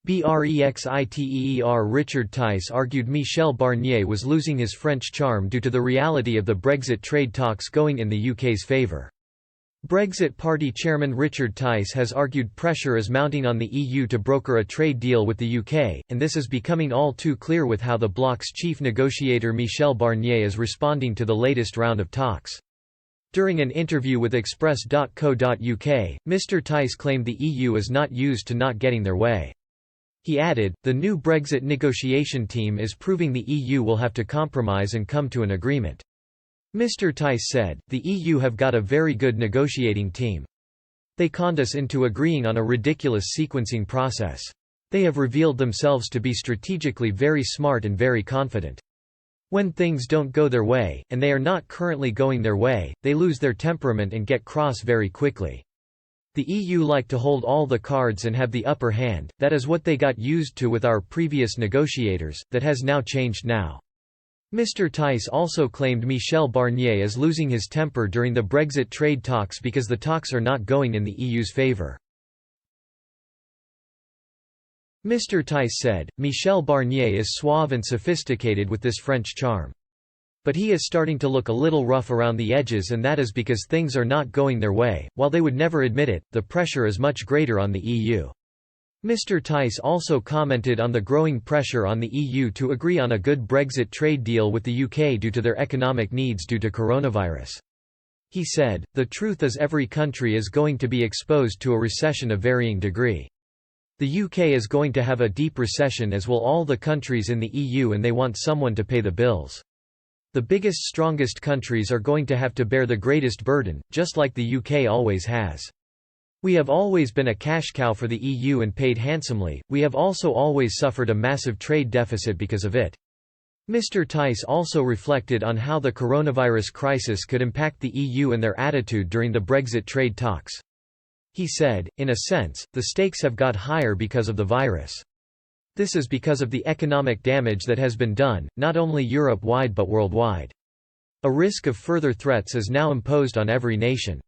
Brexiter Richard Tice argued Michel Barnier was losing his French charm due to the reality of the Brexit trade talks going in the UK's favour. Brexit Party chairman Richard Tice has argued pressure is mounting on the EU to broker a trade deal with the UK, and this is becoming all too clear with how the bloc's chief negotiator Michel Barnier is responding to the latest round of talks. During an interview with Express.co.uk, Mr Tice claimed the EU is not used to not getting their way. He added, "The new Brexit negotiation team is proving the EU will have to compromise and come to an agreement." Mr Tice said, "The EU have got a very good negotiating team. They conned us into agreeing on a ridiculous sequencing process. They have revealed themselves to be strategically very smart and very confident. When things don't go their way, and they are not currently going their way, they lose their temperament and get cross very quickly. The EU like to hold all the cards and have the upper hand. That is what they got used to with our previous negotiators, that has now changed now." Mr Tice also claimed Michel Barnier is losing his temper during the Brexit trade talks because the talks are not going in the EU's favour. Mr Tice said, "Michel Barnier is suave and sophisticated with this French charm. But he is starting to look a little rough around the edges, and that is because things are not going their way. While they would never admit it, the pressure is much greater on the EU." Mr Tice also commented on the growing pressure on the EU to agree on a good Brexit trade deal with the UK due to their economic needs due to coronavirus. He said, "The truth is every country is going to be exposed to a recession of varying degree. The UK is going to have a deep recession, as will all the countries in the EU, and they want someone to pay the bills. The biggest, strongest countries are going to have to bear the greatest burden, just like the UK always has. We have always been a cash cow for the EU and paid handsomely. We have also always suffered a massive trade deficit because of it." Mr Tice also reflected on how the coronavirus crisis could impact the EU and their attitude during the Brexit trade talks. He said, "In a sense, the stakes have got higher because of the virus. This is because of the economic damage that has been done, not only Europe-wide but worldwide. A risk of further threats is now imposed on every nation.